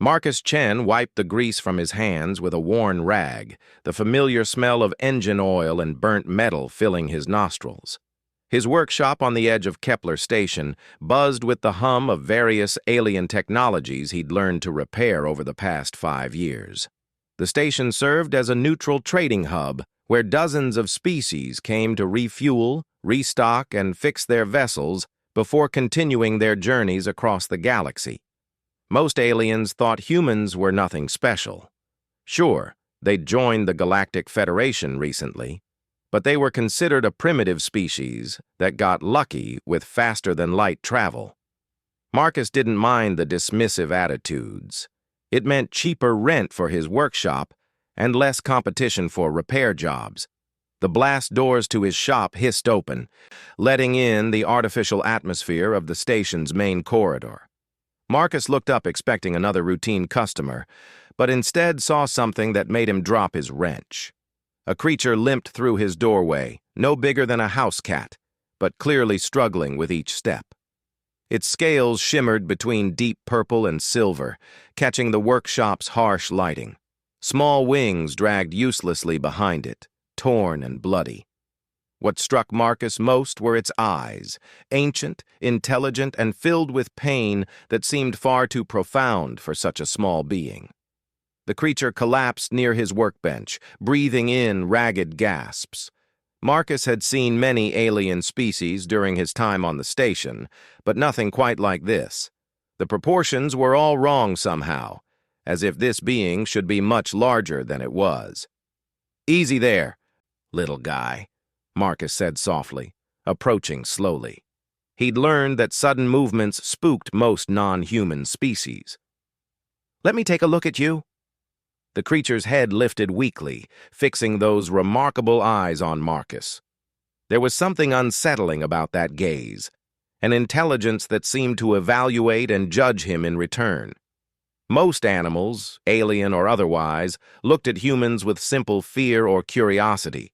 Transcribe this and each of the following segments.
Marcus Chen wiped the grease from his hands with a worn rag, the familiar smell of engine oil and burnt metal filling his nostrils. His workshop on the edge of Kepler Station buzzed with the hum of various alien technologies he'd learned to repair over the past 5 years. The station served as a neutral trading hub where dozens of species came to refuel, restock, and fix their vessels before continuing their journeys across the galaxy. Most aliens thought humans were nothing special. Sure, they'd joined the Galactic Federation recently, but they were considered a primitive species that got lucky with faster-than-light travel. Marcus didn't mind the dismissive attitudes. It meant cheaper rent for his workshop and less competition for repair jobs. The blast doors to his shop hissed open, letting in the artificial atmosphere of the station's main corridor. Marcus looked up expecting another routine customer, but instead saw something that made him drop his wrench. A creature limped through his doorway, no bigger than a house cat, but clearly struggling with each step. Its scales shimmered between deep purple and silver, catching the workshop's harsh lighting. Small wings dragged uselessly behind it, torn and bloody. What struck Marcus most were its eyes, ancient, intelligent, and filled with pain that seemed far too profound for such a small being. The creature collapsed near his workbench, breathing in ragged gasps. Marcus had seen many alien species during his time on the station, but nothing quite like this. The proportions were all wrong somehow, as if this being should be much larger than it was. "Easy there, little guy," Marcus said softly, approaching slowly. He'd learned that sudden movements spooked most non-human species. "Let me take a look at you." The creature's head lifted weakly, fixing those remarkable eyes on Marcus. There was something unsettling about that gaze, an intelligence that seemed to evaluate and judge him in return. Most animals, alien or otherwise, looked at humans with simple fear or curiosity.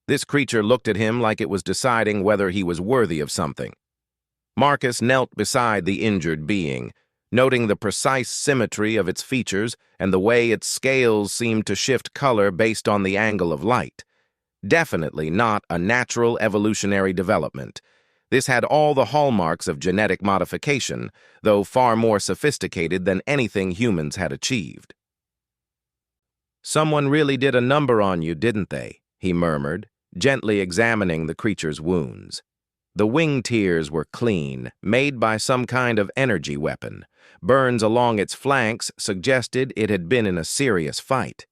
This creature looked at him like it was deciding whether he was worthy of something. Marcus knelt beside the injured being, noting the precise symmetry of its features and the way its scales seemed to shift color based on the angle of light. Definitely not a natural evolutionary development. This had all the hallmarks of genetic modification, though far more sophisticated than anything humans had achieved. "Someone really did a number on you, didn't they?" he murmured, gently examining the creature's wounds. The wing tears were clean, made by some kind of energy weapon. Burns along its flanks suggested it had been in a serious fight.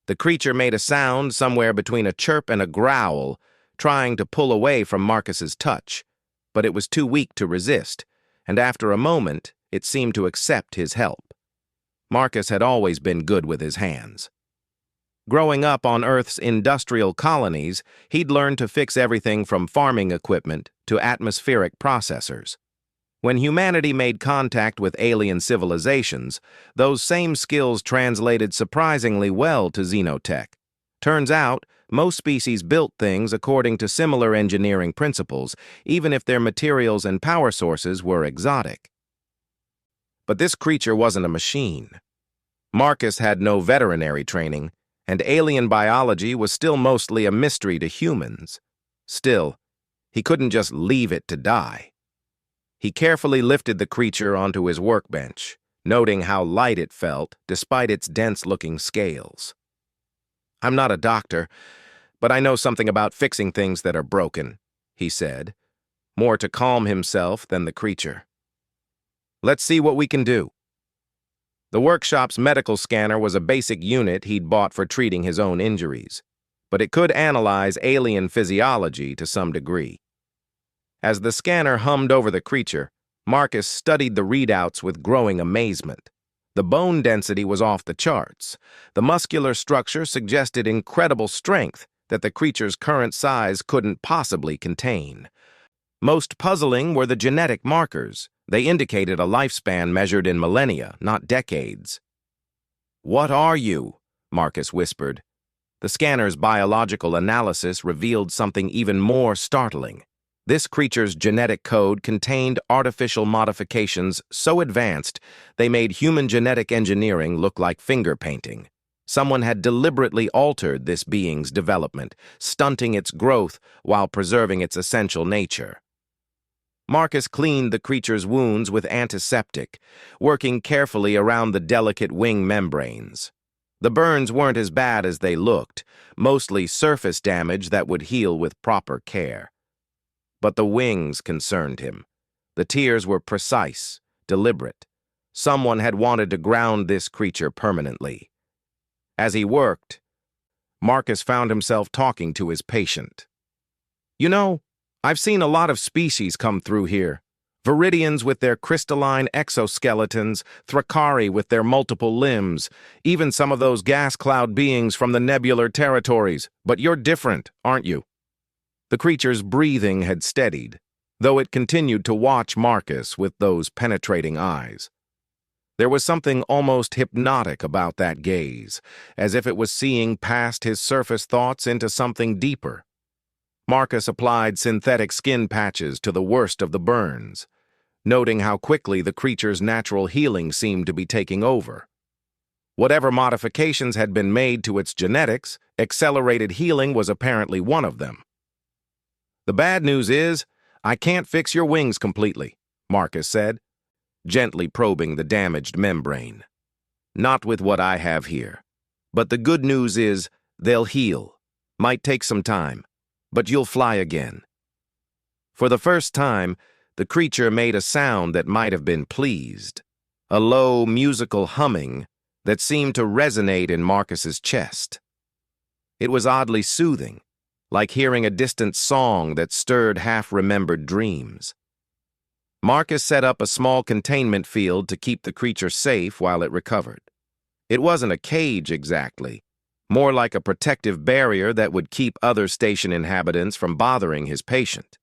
The creature made a sound somewhere between a chirp and a growl, trying to pull away from Marcus's touch, but it was too weak to resist, and after a moment, it seemed to accept his help. Marcus had always been good with his hands. Growing up on Earth's industrial colonies, he'd learned to fix everything from farming equipment to atmospheric processors. When humanity made contact with alien civilizations, those same skills translated surprisingly well to xenotech. Turns out, most species built things according to similar engineering principles, even if their materials and power sources were exotic. But this creature wasn't a machine. Marcus had no veterinary training, and alien biology was still mostly a mystery to humans. Still, he couldn't just leave it to die. He carefully lifted the creature onto his workbench, noting how light it felt despite its dense-looking scales. "I'm not a doctor, but I know something about fixing things that are broken," he said, more to calm himself than the creature. "Let's see what we can do." The workshop's medical scanner was a basic unit he'd bought for treating his own injuries, but it could analyze alien physiology to some degree. As the scanner hummed over the creature, Marcus studied the readouts with growing amazement. The bone density was off the charts. The muscular structure suggested incredible strength that the creature's current size couldn't possibly contain. Most puzzling were the genetic markers. They indicated a lifespan measured in millennia, not decades. "What are you?" Marcus whispered. The scanner's biological analysis revealed something even more startling. This creature's genetic code contained artificial modifications so advanced they made human genetic engineering look like finger painting. Someone had deliberately altered this being's development, stunting its growth while preserving its essential nature. Marcus cleaned the creature's wounds with antiseptic, working carefully around the delicate wing membranes. The burns weren't as bad as they looked, mostly surface damage that would heal with proper care. But the wings concerned him. The tears were precise, deliberate. Someone had wanted to ground this creature permanently. As he worked, Marcus found himself talking to his patient. "You know, I've seen a lot of species come through here. Viridians with their crystalline exoskeletons, Thrakari with their multiple limbs, even some of those gas cloud beings from the nebular territories. But you're different, aren't you?" The creature's breathing had steadied, though it continued to watch Marcus with those penetrating eyes. There was something almost hypnotic about that gaze, as if it was seeing past his surface thoughts into something deeper. Marcus applied synthetic skin patches to the worst of the burns, noting how quickly the creature's natural healing seemed to be taking over. Whatever modifications had been made to its genetics, accelerated healing was apparently one of them. "The bad news is, I can't fix your wings completely," Marcus said, gently probing the damaged membrane. "Not with what I have here. But the good news is, they'll heal. Might take some time, but you'll fly again." For the first time, the creature made a sound that might have been pleased, a low, musical humming that seemed to resonate in Marcus's chest. It was oddly soothing, like hearing a distant song that stirred half-remembered dreams. Marcus set up a small containment field to keep the creature safe while it recovered. It wasn't a cage exactly, more like a protective barrier that would keep other station inhabitants from bothering his patient.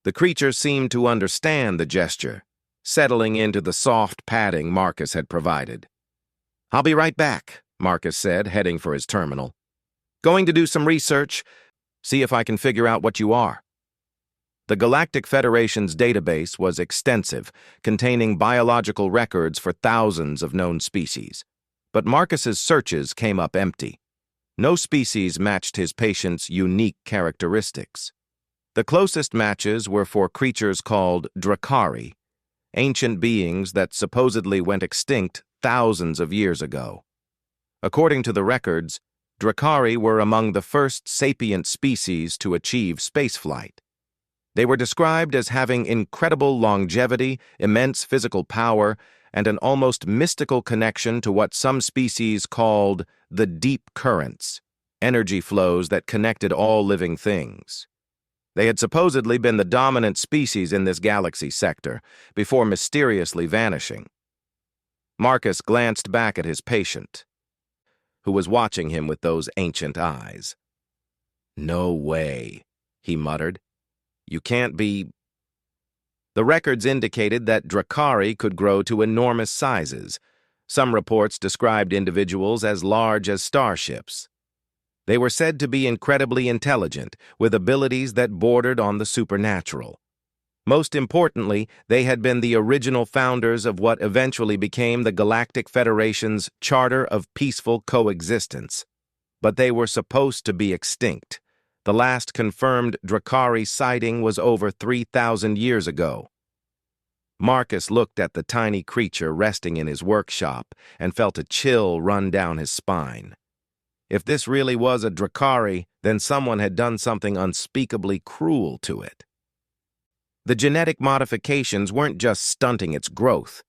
The creature seemed to understand the gesture, settling into the soft padding Marcus had provided. "I'll be right back," Marcus said, heading for his terminal. "Going to do some research, see if I can figure out what you are." The Galactic Federation's database was extensive, containing biological records for thousands of known species. But Marcus's searches came up empty. No species matched his patient's unique characteristics. The closest matches were for creatures called Drakari, ancient beings that supposedly went extinct thousands of years ago. According to the records, Drakari were among the first sapient species to achieve spaceflight. They were described as having incredible longevity, immense physical power, and an almost mystical connection to what some species called the deep currents, energy flows that connected all living things. They had supposedly been the dominant species in this galaxy sector, before mysteriously vanishing. Marcus glanced back at his patient, who was watching him with those ancient eyes. "No way," he muttered. "You can't be—" The records indicated that Drakari could grow to enormous sizes. Some reports described individuals as large as starships. They were said to be incredibly intelligent, with abilities that bordered on the supernatural. Most importantly, they had been the original founders of what eventually became the Galactic Federation's Charter of Peaceful Coexistence. But they were supposed to be extinct. The last confirmed Drakari sighting was over 3,000 years ago. Marcus looked at the tiny creature resting in his workshop and felt a chill run down his spine. If this really was a Drakari, then someone had done something unspeakably cruel to it. The genetic modifications weren't just stunting its growth.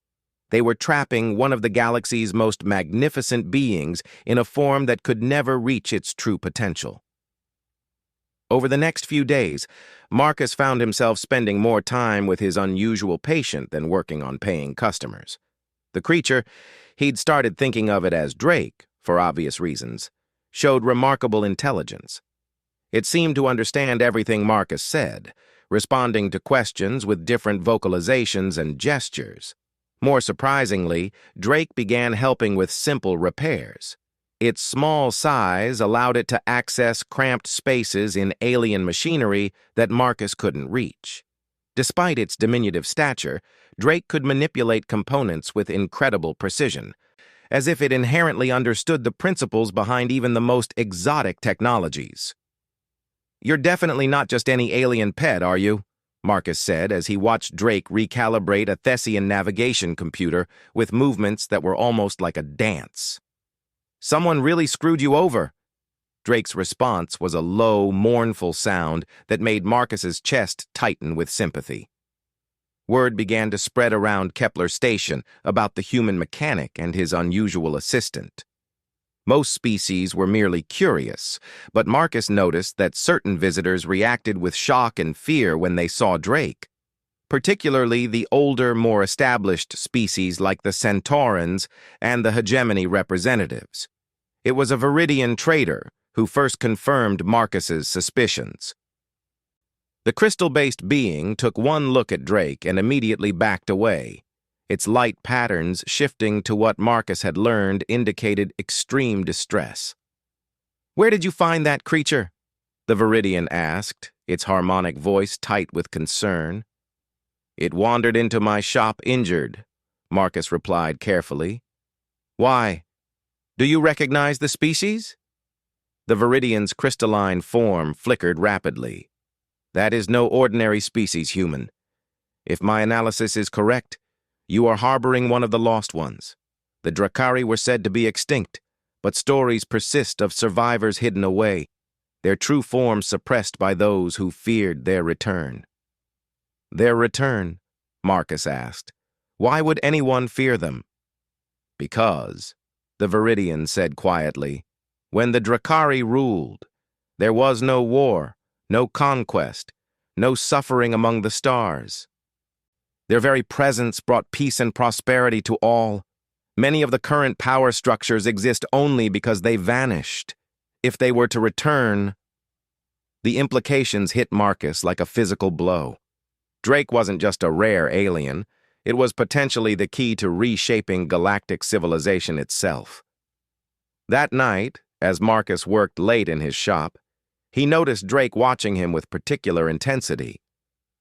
They were trapping one of the galaxy's most magnificent beings in a form that could never reach its true potential. Over the next few days, Marcus found himself spending more time with his unusual patient than working on paying customers. The creature, he'd started thinking of it as Drake, for obvious reasons, showed remarkable intelligence. It seemed to understand everything Marcus said, responding to questions with different vocalizations and gestures. More surprisingly, Drake began helping with simple repairs. Its small size allowed it to access cramped spaces in alien machinery that Marcus couldn't reach. Despite its diminutive stature, Drake could manipulate components with incredible precision, as if it inherently understood the principles behind even the most exotic technologies. "You're definitely not just any alien pet, are you?" Marcus said as he watched Drake recalibrate a Thessian navigation computer with movements that were almost like a dance. "Someone really screwed you over." Drake's response was a low, mournful sound that made Marcus's chest tighten with sympathy. Word began to spread around Kepler Station about the human mechanic and his unusual assistant. Most species were merely curious, but Marcus noticed that certain visitors reacted with shock and fear when they saw Drake, particularly the older, more established species like the Centaurans and the hegemony representatives. It was a Viridian trader who first confirmed Marcus's suspicions. The crystal-based being took one look at Drake and immediately backed away. Its light patterns shifting to what Marcus had learned indicated extreme distress. "Where did you find that creature?" the Viridian asked, its harmonic voice tight with concern. "It wandered into my shop injured," Marcus replied carefully. "Why? Do you recognize the species?" The Viridian's crystalline form flickered rapidly. "That is no ordinary species, human. If my analysis is correct, you are harboring one of the lost ones. The Drakari were said to be extinct, but stories persist of survivors hidden away, their true forms suppressed by those who feared their return." "Their return?" Marcus asked. "Why would anyone fear them?" "Because," the Viridian said quietly, "when the Drakari ruled, there was no war, no conquest, no suffering among the stars. Their very presence brought peace and prosperity to all. Many of the current power structures exist only because they vanished. If they were to return..." The implications hit Marcus like a physical blow. Drake wasn't just a rare alien. It was potentially the key to reshaping galactic civilization itself. That night, as Marcus worked late in his shop, he noticed Drake watching him with particular intensity.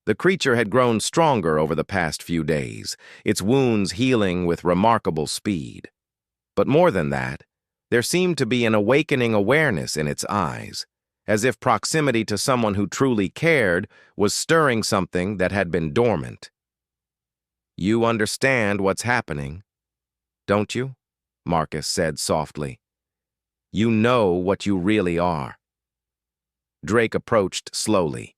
The creature had grown stronger over the past few days, its wounds healing with remarkable speed. But more than that, there seemed to be an awakening awareness in its eyes, as if proximity to someone who truly cared was stirring something that had been dormant. "You understand what's happening, don't you?" Marcus said softly. "You know what you really are." Drake approached slowly,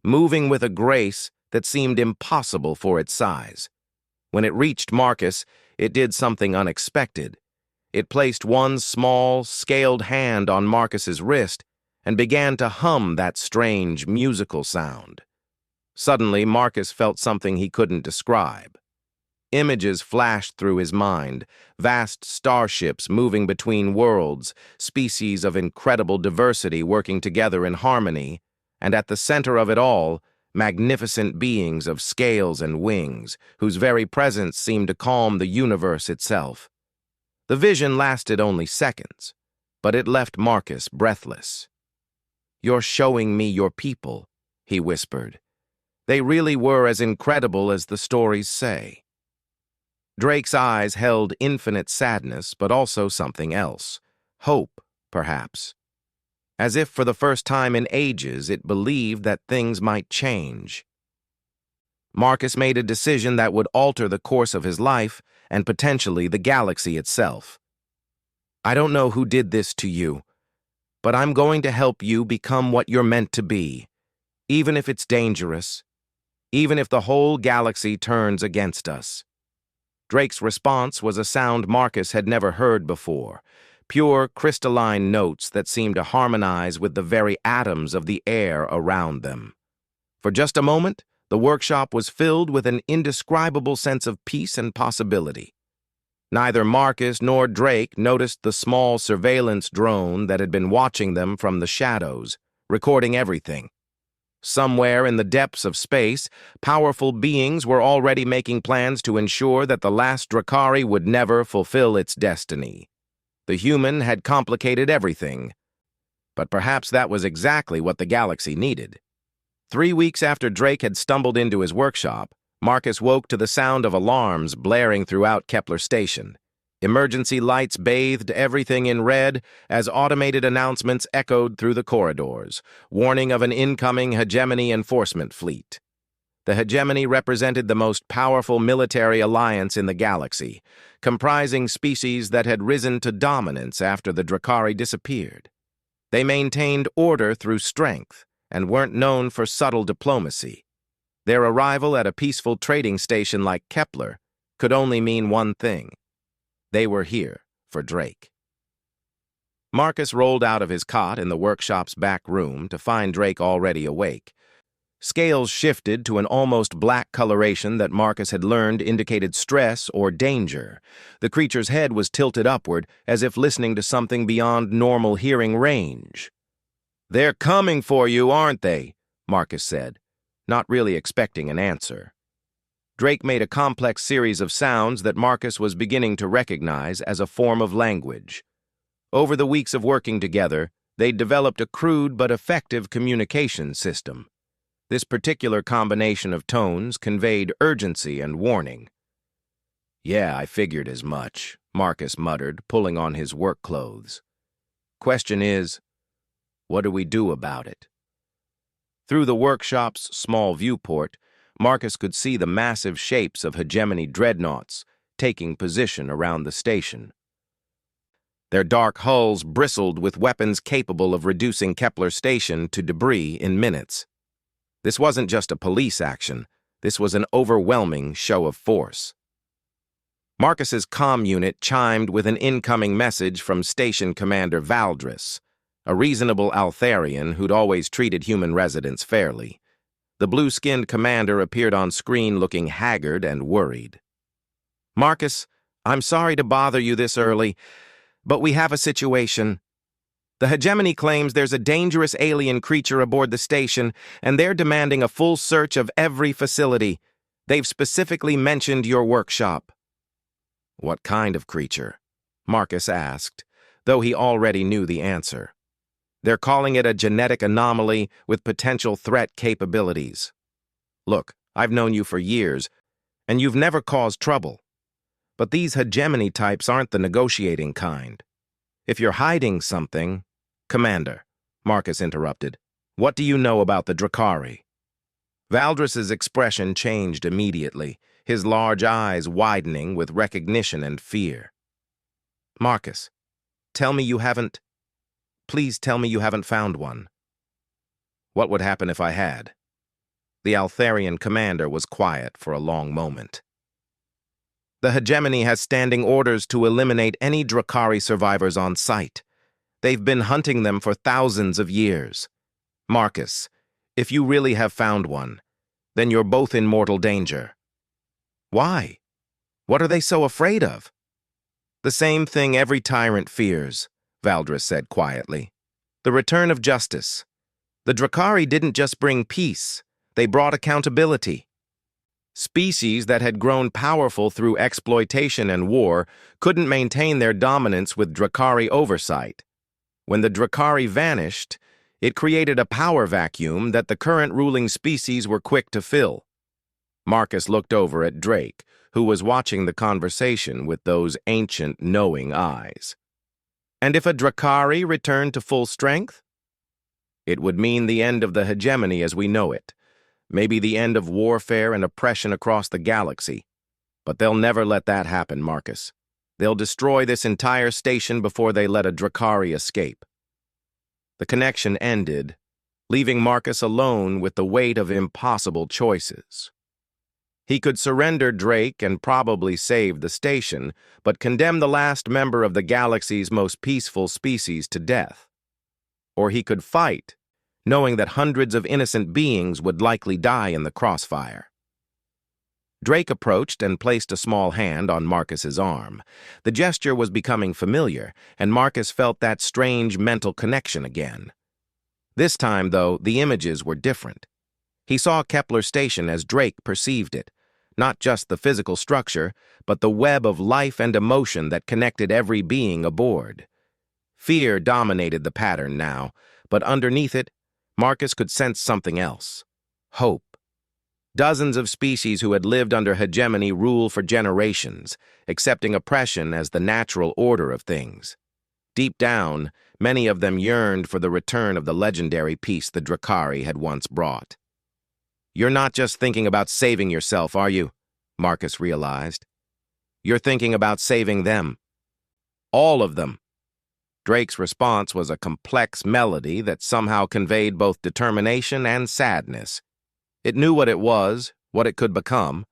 moving with a grace that seemed impossible for its size. When it reached Marcus, it did something unexpected. It placed one small, scaled hand on Marcus's wrist and began to hum that strange musical sound. Suddenly, Marcus felt something he couldn't describe. Images flashed through his mind, vast starships moving between worlds, species of incredible diversity working together in harmony, and at the center of it all, magnificent beings of scales and wings, whose very presence seemed to calm the universe itself. The vision lasted only seconds, but it left Marcus breathless. "You're showing me your people," he whispered. "They really were as incredible as the stories say." Drake's eyes held infinite sadness, but also something else. Hope, perhaps. As if for the first time in ages, it believed that things might change. Marcus made a decision that would alter the course of his life and potentially the galaxy itself. "I don't know who did this to you, but I'm going to help you become what you're meant to be, even if it's dangerous, even if the whole galaxy turns against us." Drake's response was a sound Marcus had never heard before, pure crystalline notes that seemed to harmonize with the very atoms of the air around them. For just a moment, the workshop was filled with an indescribable sense of peace and possibility. Neither Marcus nor Drake noticed the small surveillance drone that had been watching them from the shadows, recording everything. Somewhere in the depths of space, powerful beings were already making plans to ensure that the last Drakari would never fulfill its destiny. The human had complicated everything. But perhaps that was exactly what the galaxy needed. 3 weeks after Drake had stumbled into his workshop, Marcus woke to the sound of alarms blaring throughout Kepler Station. Emergency lights bathed everything in red as automated announcements echoed through the corridors, warning of an incoming hegemony enforcement fleet. The hegemony represented the most powerful military alliance in the galaxy, comprising species that had risen to dominance after the Drakari disappeared. They maintained order through strength and weren't known for subtle diplomacy. Their arrival at a peaceful trading station like Kepler could only mean one thing. They were here for Drake. Marcus rolled out of his cot in the workshop's back room to find Drake already awake. Scales shifted to an almost black coloration that Marcus had learned indicated stress or danger. The creature's head was tilted upward, as if listening to something beyond normal hearing range. "They're coming for you, aren't they?" Marcus said, not really expecting an answer. Drake made a complex series of sounds that Marcus was beginning to recognize as a form of language. Over the weeks of working together, they'd developed a crude but effective communication system. This particular combination of tones conveyed urgency and warning. "Yeah, I figured as much," Marcus muttered, pulling on his work clothes. "Question is, what do we do about it?" Through the workshop's small viewport, Marcus could see the massive shapes of hegemony dreadnoughts taking position around the station. Their dark hulls bristled with weapons capable of reducing Kepler Station to debris in minutes. This wasn't just a police action. This was an overwhelming show of force. Marcus's comm unit chimed with an incoming message from Station Commander Valdris, a reasonable Altharian who'd always treated human residents fairly. The blue-skinned commander appeared on screen looking haggard and worried. "Marcus, I'm sorry to bother you this early, but we have a situation. The hegemony claims there's a dangerous alien creature aboard the station, and they're demanding a full search of every facility. They've specifically mentioned your workshop." "What kind of creature?" Marcus asked, though he already knew the answer. "They're calling it a genetic anomaly with potential threat capabilities. Look, I've known you for years, and you've never caused trouble. But these hegemony types aren't the negotiating kind. If you're hiding something—" "Commander," Marcus interrupted, "what do you know about the Drakari?" Valdris's expression changed immediately, his large eyes widening with recognition and fear. "Marcus, please tell me you haven't found one." "What would happen if I had?" The Altharian commander was quiet for a long moment. "The hegemony has standing orders to eliminate any Drakari survivors on sight. They've been hunting them for thousands of years. Marcus, if you really have found one, then you're both in mortal danger." "Why? What are they so afraid of?" "The same thing every tyrant fears," Valdris said quietly. "The return of justice. The Drakari didn't just bring peace, they brought accountability. Species that had grown powerful through exploitation and war couldn't maintain their dominance with Drakari oversight. When the Drakari vanished, it created a power vacuum that the current ruling species were quick to fill." Marcus looked over at Drake, who was watching the conversation with those ancient, knowing eyes. "And if a Drakari returned to full strength?" "It would mean the end of the hegemony as we know it. Maybe the end of warfare and oppression across the galaxy. But they'll never let that happen, Marcus. They'll destroy this entire station before they let a Drakari escape." The connection ended, leaving Marcus alone with the weight of impossible choices. He could surrender Drake and probably save the station, but condemn the last member of the galaxy's most peaceful species to death. Or he could fight, knowing that hundreds of innocent beings would likely die in the crossfire. Drake approached and placed a small hand on Marcus's arm. The gesture was becoming familiar, and Marcus felt that strange mental connection again. This time, though, the images were different. He saw Kepler Station as Drake perceived it, Not just the physical structure, but the web of life and emotion that connected every being aboard. Fear dominated the pattern now, but underneath it, Marcus could sense something else. Hope. Dozens of species who had lived under hegemony rule for generations, accepting oppression as the natural order of things. Deep down, many of them yearned for the return of the legendary peace the Drakari had once brought. "You're not just thinking about saving yourself, are you?" Marcus realized. "You're thinking about saving them. All of them." Drake's response was a complex melody that somehow conveyed both determination and sadness. It knew what it was, what it could become,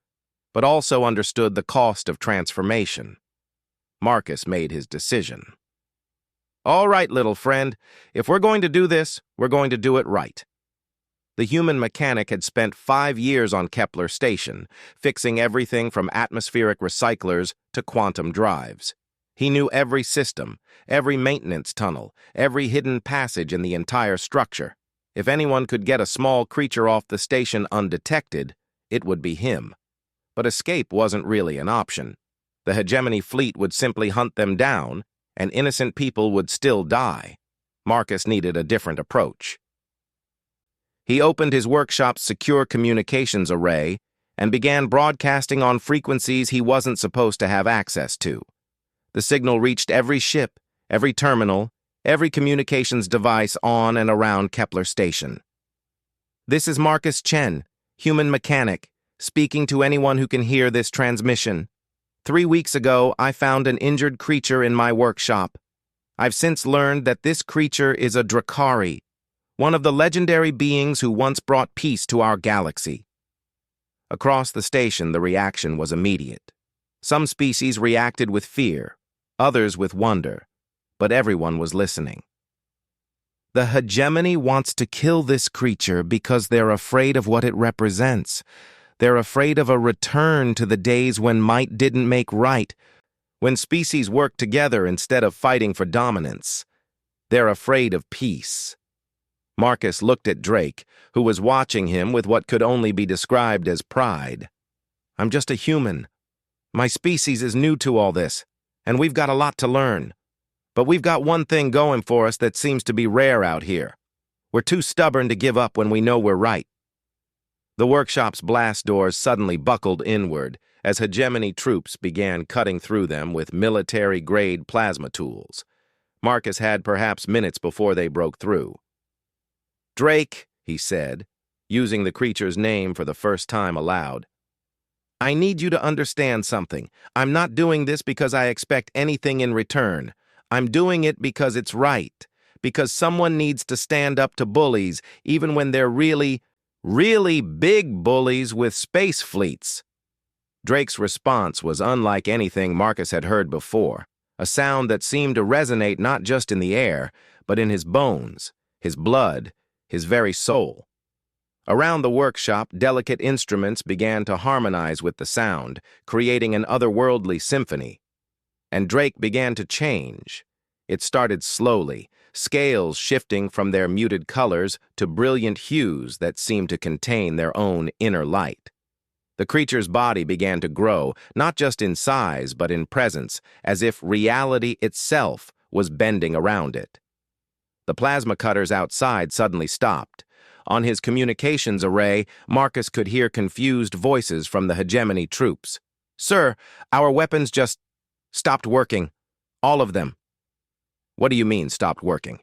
but also understood the cost of transformation. Marcus made his decision. "All right, little friend, if we're going to do this, we're going to do it right." The human mechanic had spent 5 years on Kepler Station, fixing everything from atmospheric recyclers to quantum drives. He knew every system, every maintenance tunnel, every hidden passage in the entire structure. If anyone could get a small creature off the station undetected, it would be him. But escape wasn't really an option. The hegemony fleet would simply hunt them down, and innocent people would still die. Marcus needed a different approach. He opened his workshop's secure communications array and began broadcasting on frequencies he wasn't supposed to have access to. The signal reached every ship, every terminal, every communications device on and around Kepler Station. "This is Marcus Chen, human mechanic, speaking to anyone who can hear this transmission. 3 weeks ago, I found an injured creature in my workshop. I've since learned that this creature is a Drakari, one of the legendary beings who once brought peace to our galaxy." Across the station, the reaction was immediate. Some species reacted with fear, others with wonder, but everyone was listening. "The hegemony wants to kill this creature because they're afraid of what it represents. They're afraid of a return to the days when might didn't make right, when species worked together instead of fighting for dominance. They're afraid of peace." Marcus looked at Drake, who was watching him with what could only be described as pride. "I'm just a human. My species is new to all this, and we've got a lot to learn. But we've got one thing going for us that seems to be rare out here. We're too stubborn to give up when we know we're right." The workshop's blast doors suddenly buckled inward as hegemony troops began cutting through them with military-grade plasma tools. Marcus had perhaps minutes before they broke through. "Drake," he said, using the creature's name for the first time aloud, "I need you to understand something. I'm not doing this because I expect anything in return. I'm doing it because it's right, because someone needs to stand up to bullies, even when they're really big bullies with space fleets." Drake's response was unlike anything Marcus had heard before, a sound that seemed to resonate not just in the air, but in his bones, his blood, his very soul. Around the workshop, delicate instruments began to harmonize with the sound, creating an otherworldly symphony. And Drake began to change. It started slowly, scales shifting from their muted colors to brilliant hues that seemed to contain their own inner light. The creature's body began to grow, not just in size but in presence, as if reality itself was bending around it. The plasma cutters outside suddenly stopped. On his communications array, Marcus could hear confused voices from the hegemony troops. "Sir, our weapons just stopped working. All of them." "What do you mean, stopped working?"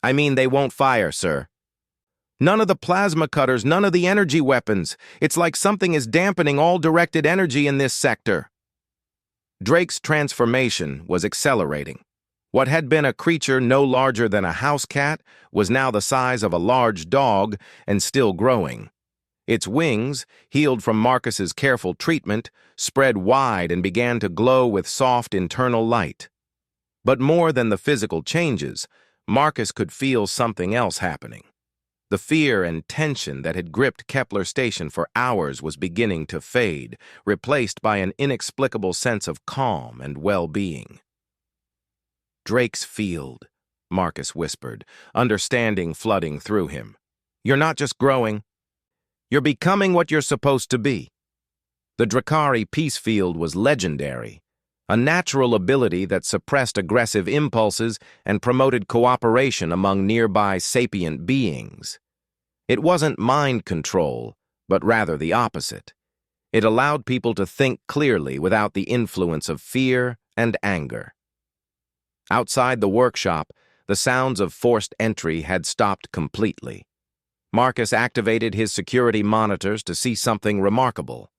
"I mean they won't fire, sir. None of the plasma cutters, none of the energy weapons. It's like something is dampening all directed energy in this sector." Drake's transformation was accelerating. What had been a creature no larger than a house cat was now the size of a large dog and still growing. Its wings, healed from Marcus's careful treatment, spread wide and began to glow with soft internal light. But more than the physical changes, Marcus could feel something else happening. The fear and tension that had gripped Kepler Station for hours was beginning to fade, replaced by an inexplicable sense of calm and well-being. "Drake's field," Marcus whispered, understanding flooding through him. "You're not just growing. You're becoming what you're supposed to be." The Drakari peace field was legendary, a natural ability that suppressed aggressive impulses and promoted cooperation among nearby sapient beings. It wasn't mind control, but rather the opposite. It allowed people to think clearly without the influence of fear and anger. Outside the workshop, the sounds of forced entry had stopped completely. Marcus activated his security monitors to see something remarkable.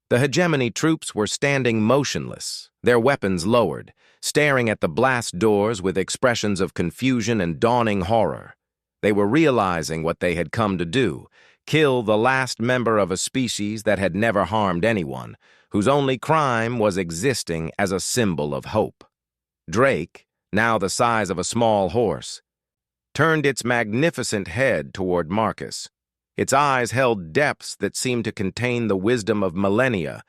The hegemony troops were standing motionless, their weapons lowered, staring at the blast doors with expressions of confusion and dawning horror. They were realizing what they had come to do: kill the last member of a species that had never harmed anyone, whose only crime was existing as a symbol of hope. Drake, now the size of a small horse, turned its magnificent head toward Marcus. Its eyes held depths that seemed to contain the wisdom of millennia,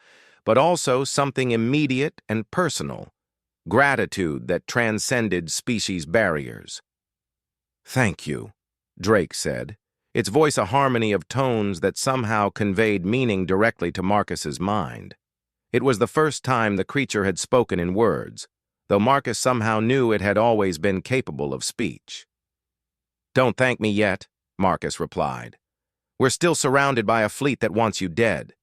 but also something immediate and personal, gratitude that transcended species barriers. "Thank you," Drake said, its voice a harmony of tones that somehow conveyed meaning directly to Marcus's mind. It was the first time the creature had spoken in words, though Marcus somehow knew it had always been capable of speech. "Don't thank me yet," Marcus replied. "We're still surrounded by a fleet that wants you dead."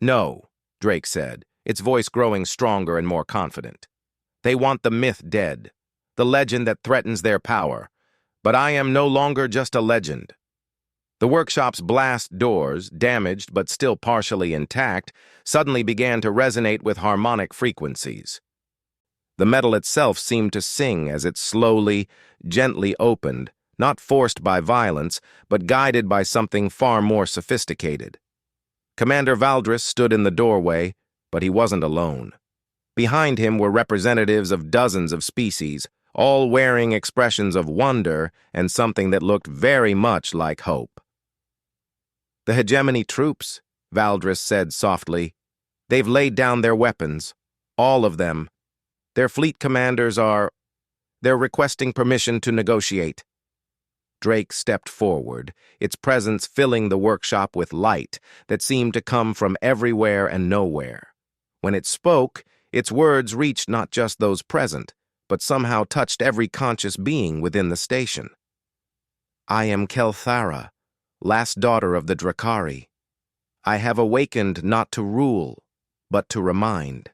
"No," Drake said, its voice growing stronger and more confident. "They want the myth dead, the legend that threatens their power. But I am no longer just a legend." The workshop's blast doors, damaged but still partially intact, suddenly began to resonate with harmonic frequencies. The metal itself seemed to sing as it slowly, gently opened, not forced by violence, but guided by something far more sophisticated. Commander Valdris stood in the doorway, but he wasn't alone. Behind him were representatives of dozens of species, all wearing expressions of wonder and something that looked very much like hope. "The hegemony troops," Valdris said softly. "They've laid down their weapons, all of them. Their fleet commanders they're requesting permission to negotiate." Drake stepped forward, its presence filling the workshop with light that seemed to come from everywhere and nowhere. When it spoke, its words reached not just those present, but somehow touched every conscious being within the station. "I am Kelthara, last daughter of the Drakari. I have awakened not to rule, but to remind.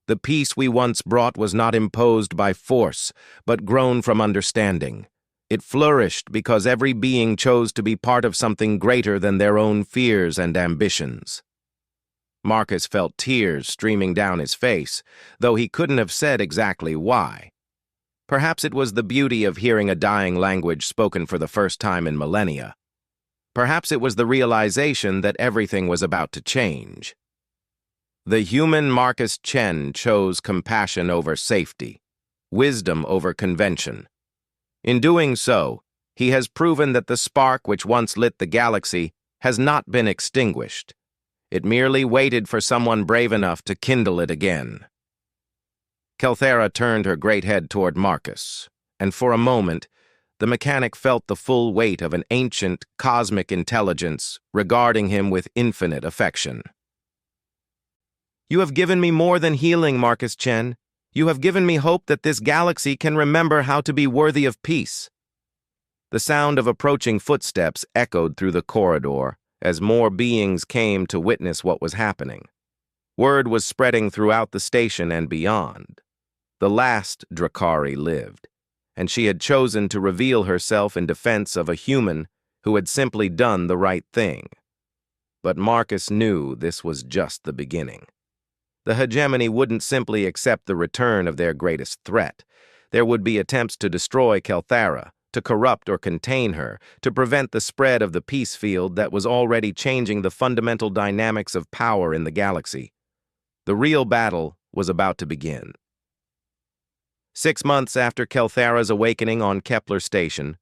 The peace we once brought was not imposed by force, but grown from understanding. It flourished because every being chose to be part of something greater than their own fears and ambitions." Marcus felt tears streaming down his face, though he couldn't have said exactly why. Perhaps it was the beauty of hearing a dying language spoken for the first time in millennia. Perhaps it was the realization that everything was about to change. The human Marcus Chen chose compassion over safety, wisdom over convention. In doing so, he has proven that the spark which once lit the galaxy has not been extinguished. It merely waited for someone brave enough to kindle it again. Kelthara turned her great head toward Marcus, and for a moment, the mechanic felt the full weight of an ancient, cosmic intelligence regarding him with infinite affection. "You have given me more than healing, Marcus Chen. You have given me hope that this galaxy can remember how to be worthy of peace." The sound of approaching footsteps echoed through the corridor as more beings came to witness what was happening. Word was spreading throughout the station and beyond. The last Drakari lived, and she had chosen to reveal herself in defense of a human who had simply done the right thing. But Marcus knew this was just the beginning. The hegemony wouldn't simply accept the return of their greatest threat. There would be attempts to destroy Kelthara, to corrupt or contain her, to prevent the spread of the peace field that was already changing the fundamental dynamics of power in the galaxy. The real battle was about to begin. 6 months after Kelthara's awakening on Kepler Station,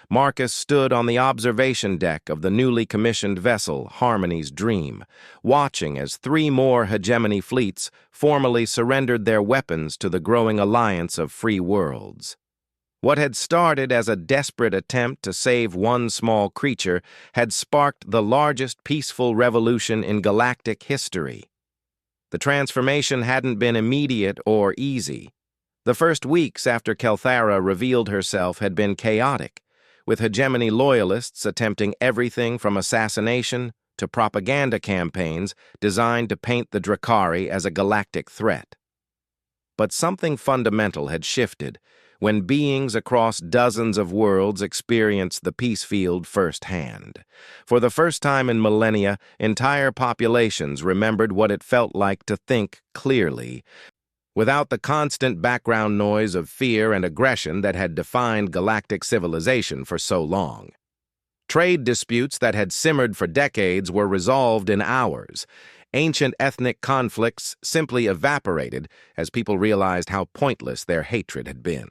Marcus stood on the observation deck of the newly commissioned vessel Harmony's Dream, watching as 3 more hegemony fleets formally surrendered their weapons to the growing alliance of free worlds. What had started as a desperate attempt to save one small creature had sparked the largest peaceful revolution in galactic history. The transformation hadn't been immediate or easy. The first weeks after Kelthara revealed herself had been chaotic, with hegemony loyalists attempting everything from assassination to propaganda campaigns designed to paint the Drakari as a galactic threat. But something fundamental had shifted when beings across dozens of worlds experienced the peace field firsthand. For the first time in millennia, entire populations remembered what it felt like to think clearly, without the constant background noise of fear and aggression that had defined galactic civilization for so long. Trade disputes that had simmered for decades were resolved in hours. Ancient ethnic conflicts simply evaporated as people realized how pointless their hatred had been.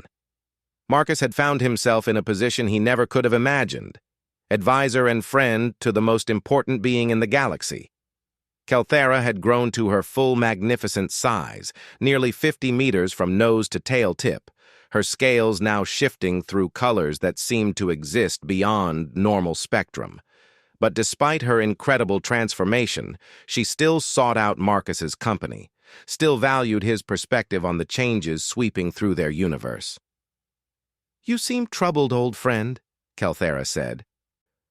Marcus had found himself in a position he never could have imagined, advisor and friend to the most important being in the galaxy. Kelthara had grown to her full magnificent size, nearly 50 meters from nose to tail tip, her scales now shifting through colors that seemed to exist beyond normal spectrum. But despite her incredible transformation, she still sought out Marcus's company, still valued his perspective on the changes sweeping through their universe. "You seem troubled, old friend," Kelthara said,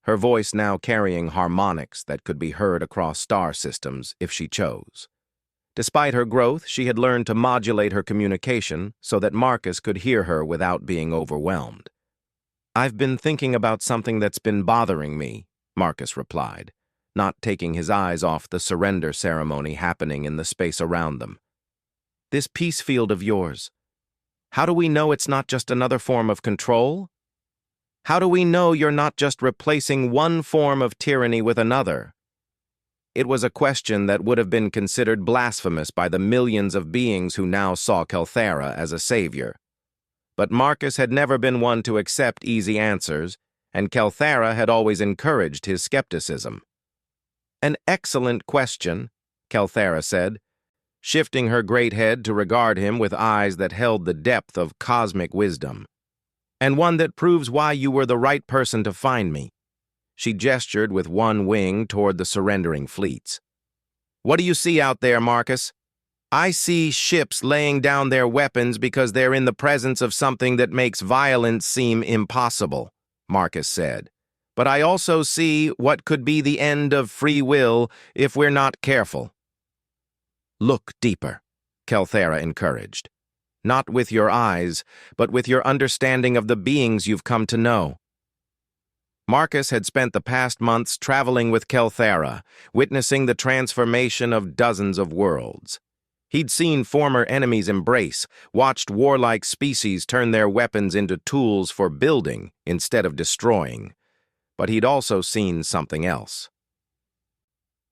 her voice now carrying harmonics that could be heard across star systems if she chose. Despite her growth, she had learned to modulate her communication so that Marcus could hear her without being overwhelmed. "I've been thinking about something that's been bothering me," Marcus replied, not taking his eyes off the surrender ceremony happening in the space around them. "This peace field of yours. How do we know it's not just another form of control? How do we know you're not just replacing one form of tyranny with another?" It was a question that would have been considered blasphemous by the millions of beings who now saw Kelthara as a savior. But Marcus had never been one to accept easy answers, and Kelthara had always encouraged his skepticism. "An excellent question," Kelthara said, shifting her great head to regard him with eyes that held the depth of cosmic wisdom. "And one that proves why you were the right person to find me." She gestured with one wing toward the surrendering fleets. "What do you see out there, Marcus?" "I see ships laying down their weapons because they're in the presence of something that makes violence seem impossible," Marcus said. "But I also see what could be the end of free will if we're not careful." "Look deeper," Kelthara encouraged. "Not with your eyes, but with your understanding of the beings you've come to know." Marcus had spent the past months traveling with Kelthara, witnessing the transformation of dozens of worlds. He'd seen former enemies embrace, watched warlike species turn their weapons into tools for building instead of destroying. But he'd also seen something else.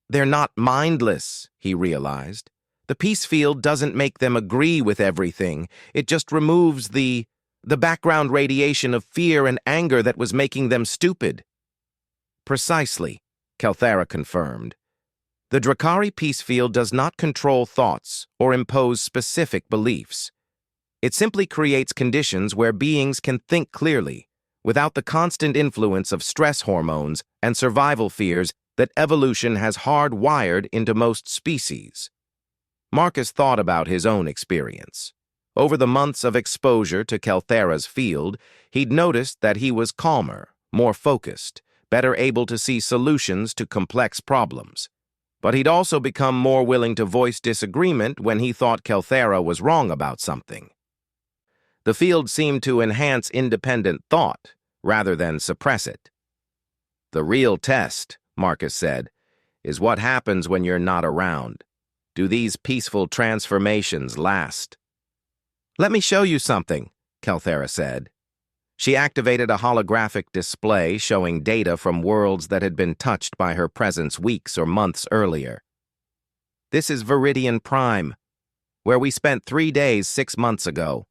"They're not mindless," he realized. "The peace field doesn't make them agree with everything. It just removes the background radiation of fear and anger that was making them stupid." "Precisely," Kelthara confirmed. "The Drakari peace field does not control thoughts or impose specific beliefs. It simply creates conditions where beings can think clearly, without the constant influence of stress hormones and survival fears that evolution has hardwired into most species." Marcus thought about his own experience. Over the months of exposure to Kelthara's field, he'd noticed that he was calmer, more focused, better able to see solutions to complex problems. But he'd also become more willing to voice disagreement when he thought Kelthara was wrong about something. The field seemed to enhance independent thought rather than suppress it. "The real test," Marcus said, "is what happens when you're not around. Do these peaceful transformations last?" "Let me show you something," Kelthara said. She activated a holographic display showing data from worlds that had been touched by her presence weeks or months earlier. "This is Viridian Prime, where we spent 3 days 6 months ago."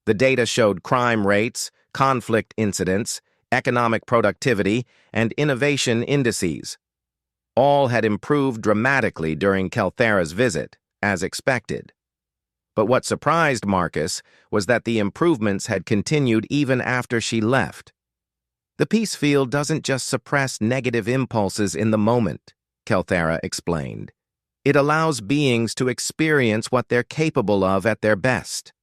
The data showed crime rates, conflict incidents, economic productivity, and innovation indices. All had improved dramatically during Kelthara's visit, as expected. But what surprised Marcus was that the improvements had continued even after she left. The peace field doesn't just suppress negative impulses in the moment, Kelthera explained. It allows beings to experience what they're capable of at their best.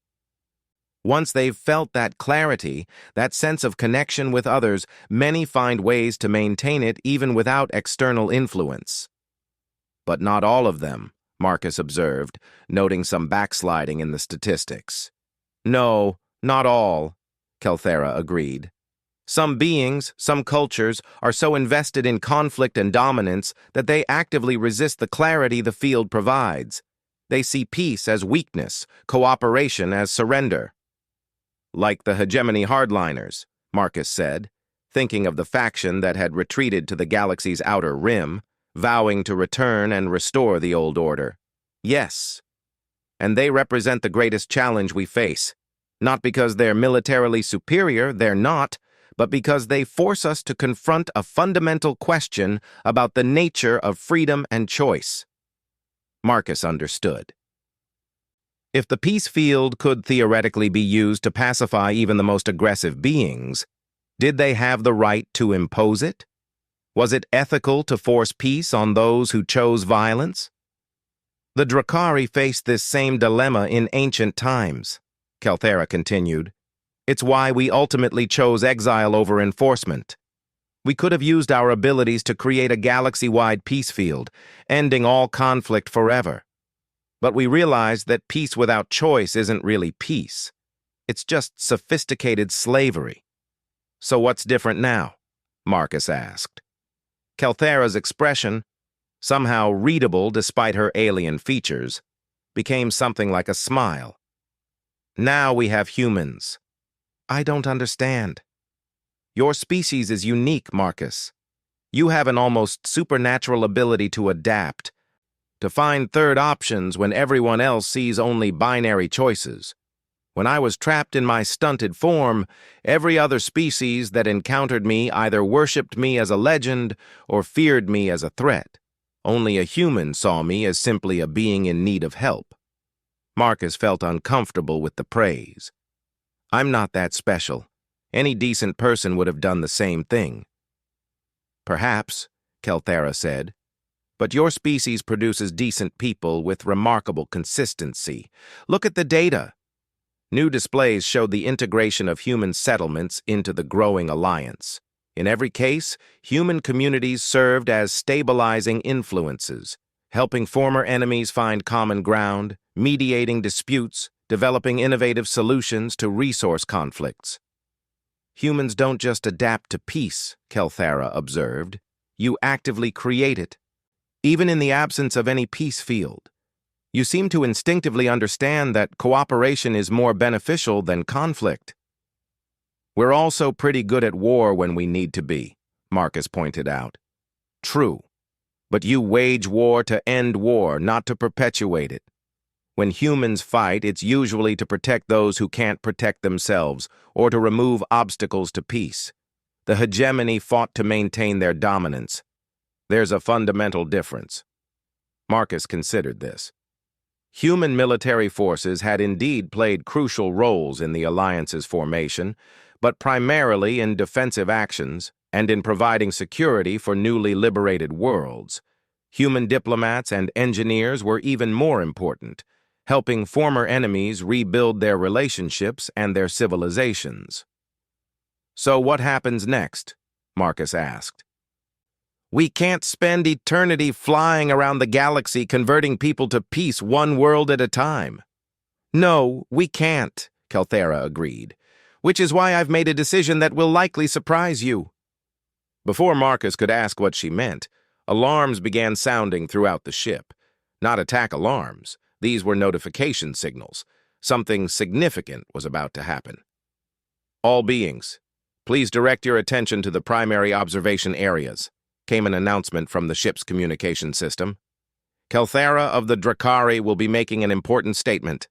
Once they've felt that clarity, that sense of connection with others, many find ways to maintain it even without external influence. But not all of them, Marcus observed, noting some backsliding in the statistics. No, not all, Kelthera agreed. Some beings, some cultures, are so invested in conflict and dominance that they actively resist the clarity the field provides. They see peace as weakness, cooperation as surrender. Like the hegemony hardliners, Marcus said, thinking of the faction that had retreated to the galaxy's outer rim, vowing to return and restore the old order. Yes, and they represent the greatest challenge we face. Not because they're militarily superior, they're not, but because they force us to confront a fundamental question about the nature of freedom and choice. Marcus understood. If the peace field could theoretically be used to pacify even the most aggressive beings, did they have the right to impose it? Was it ethical to force peace on those who chose violence? The Drakari faced this same dilemma in ancient times, Kelthera continued. It's why we ultimately chose exile over enforcement. We could have used our abilities to create a galaxy-wide peace field, ending all conflict forever. But we realized that peace without choice isn't really peace. It's just sophisticated slavery. So what's different now? Marcus asked. Kelthera's expression, somehow readable despite her alien features, became something like a smile. Now we have humans. I don't understand. Your species is unique, Marcus. You have an almost supernatural ability to adapt, to find third options when everyone else sees only binary choices. When I was trapped in my stunted form, every other species that encountered me either worshipped me as a legend or feared me as a threat. Only a human saw me as simply a being in need of help. Marcus felt uncomfortable with the praise. I'm not that special. Any decent person would have done the same thing. Perhaps, Kelthera said, but your species produces decent people with remarkable consistency. Look at the data. New displays showed the integration of human settlements into the growing alliance. In every case, human communities served as stabilizing influences, helping former enemies find common ground, mediating disputes, developing innovative solutions to resource conflicts. Humans don't just adapt to peace, Kelthera observed. You actively create it. Even in the absence of any peace field. You seem to instinctively understand that cooperation is more beneficial than conflict. We're also pretty good at war when we need to be, Marcus pointed out. True. But you wage war to end war, not to perpetuate it. When humans fight, it's usually to protect those who can't protect themselves, or to remove obstacles to peace. The hegemony fought to maintain their dominance. There's a fundamental difference. Marcus considered this. Human military forces had indeed played crucial roles in the alliance's formation, but primarily in defensive actions and in providing security for newly liberated worlds. Human diplomats and engineers were even more important, helping former enemies rebuild their relationships and their civilizations. So what happens next? Marcus asked. We can't spend eternity flying around the galaxy converting people to peace one world at a time. No, we can't, Kelthera agreed, which is why I've made a decision that will likely surprise you. Before Marcus could ask what she meant, alarms began sounding throughout the ship. Not attack alarms. These were notification signals. Something significant was about to happen. All beings, please direct your attention to the primary observation areas, came an announcement from the ship's communication system. Kelthera of the Drakari will be making an important statement.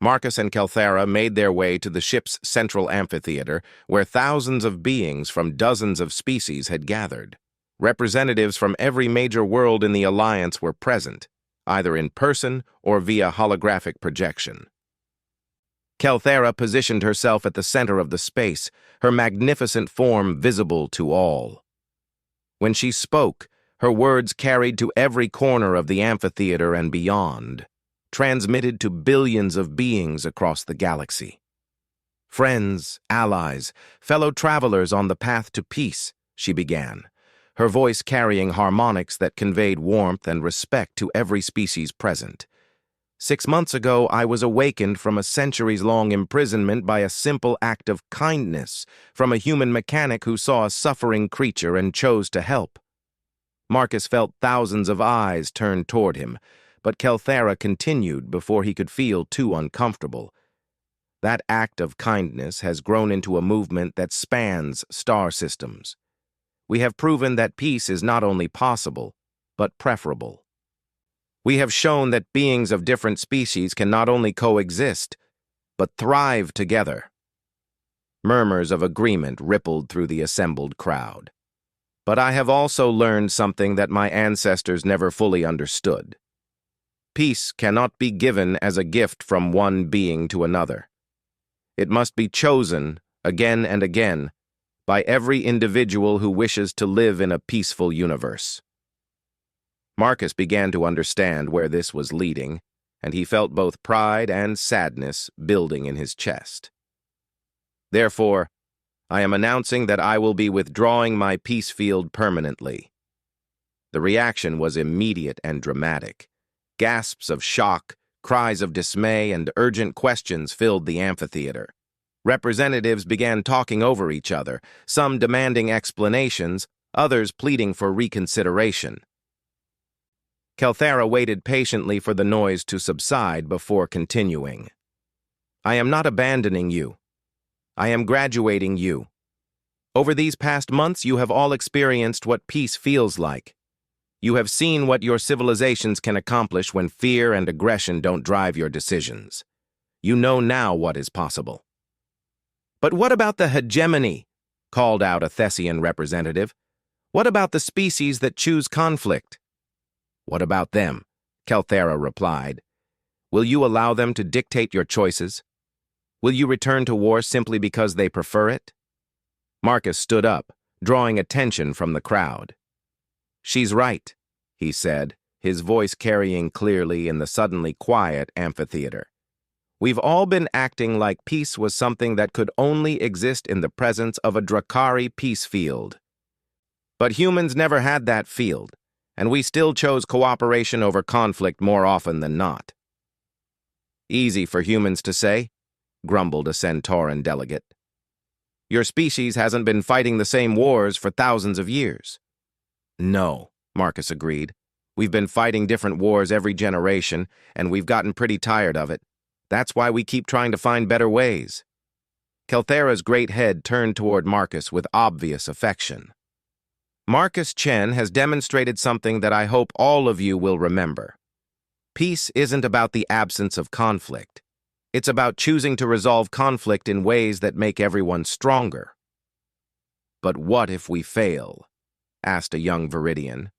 Marcus and Kelthera made their way to the ship's central amphitheater, where thousands of beings from dozens of species had gathered. Representatives from every major world in the Alliance were present. either in person or via holographic projection. Kelthera positioned herself at the center of the space, her magnificent form visible to all. When she spoke, her words carried to every corner of the amphitheater and beyond, transmitted to billions of beings across the galaxy. "Friends, allies, fellow travelers on the path to peace," she began, her voice carrying harmonics that conveyed warmth and respect to every species present. 6 months ago, I was awakened from a centuries-long imprisonment by a simple act of kindness from a human mechanic who saw a suffering creature and chose to help. Marcus felt thousands of eyes turned toward him, but Kelthera continued before he could feel too uncomfortable. That act of kindness has grown into a movement that spans star systems. We have proven that peace is not only possible, but preferable. We have shown that beings of different species can not only coexist, but thrive together. Murmurs of agreement rippled through the assembled crowd. But I have also learned something that my ancestors never fully understood. Peace cannot be given as a gift from one being to another. It must be chosen, again and again, by every individual who wishes to live in a peaceful universe. Marcus began to understand where this was leading, and he felt both pride and sadness building in his chest. Therefore, I am announcing that I will be withdrawing my peace field permanently. The reaction was immediate and dramatic. Gasps of shock, cries of dismay, and urgent questions filled the amphitheater. Representatives began talking over each other, some demanding explanations, others pleading for reconsideration. Kelthera waited patiently for the noise to subside before continuing. "I am not abandoning you. I am graduating you. Over these past months, you have all experienced what peace feels like. You have seen what your civilizations can accomplish when fear and aggression don't drive your decisions. You know now what is possible." "But what about the hegemony?" called out a Thessian representative. "What about the species that choose conflict?" "What about them?" Kelthera replied. "Will you allow them to dictate your choices? Will you return to war simply because they prefer it?" Marcus stood up, drawing attention from the crowd. "She's right," he said, his voice carrying clearly in the suddenly quiet amphitheater. "We've all been acting like peace was something that could only exist in the presence of a Drakari peace field. But humans never had that field, and we still chose cooperation over conflict more often than not." "Easy for humans to say," grumbled a Centauran delegate. "Your species hasn't been fighting the same wars for thousands of years." "No," Marcus agreed. "We've been fighting different wars every generation, and we've gotten pretty tired of it. That's why we keep trying to find better ways." Kelthera's great head turned toward Marcus with obvious affection. "Marcus Chen has demonstrated something that I hope all of you will remember. Peace isn't about the absence of conflict. It's about choosing to resolve conflict in ways that make everyone stronger." "But what if we fail?" asked a young Viridian.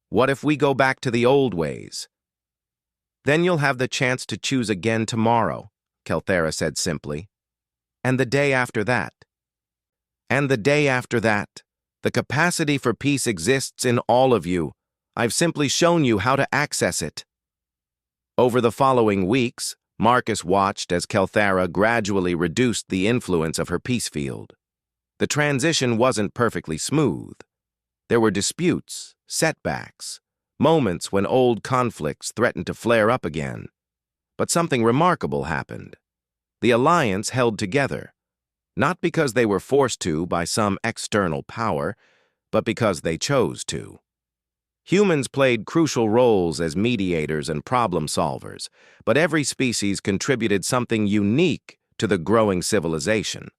"What if we go back to the old ways?" "Then you'll have the chance to choose again tomorrow," Kelthera said simply. "And the day after that. And the day after that. The capacity for peace exists in all of you. I've simply shown you how to access it." Over the following weeks, Marcus watched as Kelthera gradually reduced the influence of her peace field. The transition wasn't perfectly smooth. There were disputes, setbacks, moments when old conflicts threatened to flare up again. But something remarkable happened. The alliance held together, not because they were forced to by some external power, but because they chose to. Humans played crucial roles as mediators and problem solvers, but every species contributed something unique to the growing civilization.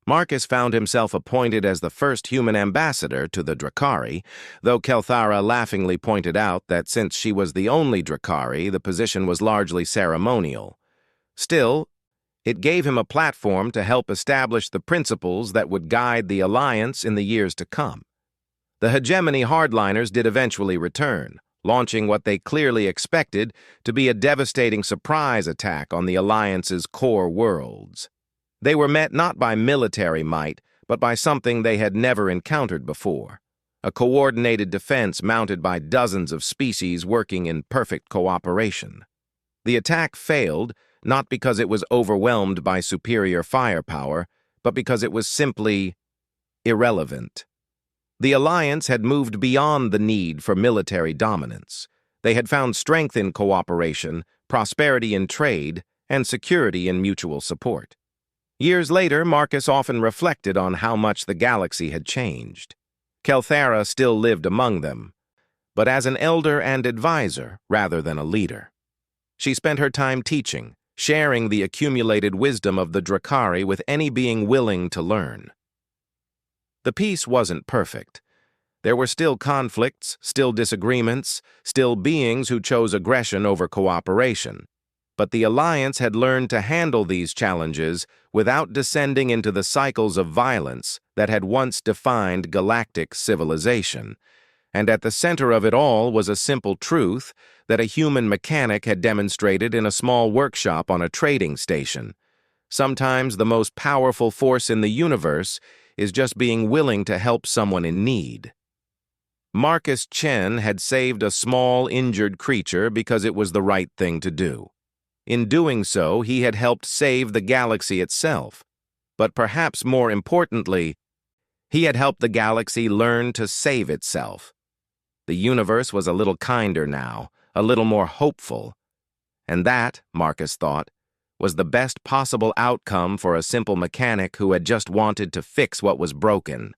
Marcus found himself appointed as the first human ambassador to the Drakari, though Kelthera laughingly pointed out that since she was the only Drakari, the position was largely ceremonial. Still, it gave him a platform to help establish the principles that would guide the alliance in the years to come. The hegemony hardliners did eventually return, launching what they clearly expected to be a devastating surprise attack on the Alliance's core worlds. They were met not by military might, but by something they had never encountered before, a coordinated defense mounted by dozens of species working in perfect cooperation. The attack failed, not because it was overwhelmed by superior firepower, but because it was simply irrelevant. The Alliance had moved beyond the need for military dominance. They had found strength in cooperation, prosperity in trade, and security in mutual support. Years later, Marcus often reflected on how much the galaxy had changed. Kelthara still lived among them, but as an elder and advisor rather than a leader. She spent her time teaching, sharing the accumulated wisdom of the Drakari with any being willing to learn. The peace wasn't perfect. There were still conflicts, still disagreements, still beings who chose aggression over cooperation. But the Alliance had learned to handle these challenges without descending into the cycles of violence that had once defined galactic civilization. And at the center of it all was a simple truth that a human mechanic had demonstrated in a small workshop on a trading station. Sometimes the most powerful force in the universe is just being willing to help someone in need. Marcus Chen had saved a small, injured creature because it was the right thing to do. In doing so, he had helped save the galaxy itself. But perhaps more importantly, he had helped the galaxy learn to save itself. The universe was a little kinder now, a little more hopeful. And that, Marcus thought, was the best possible outcome for a simple mechanic who had just wanted to fix what was broken.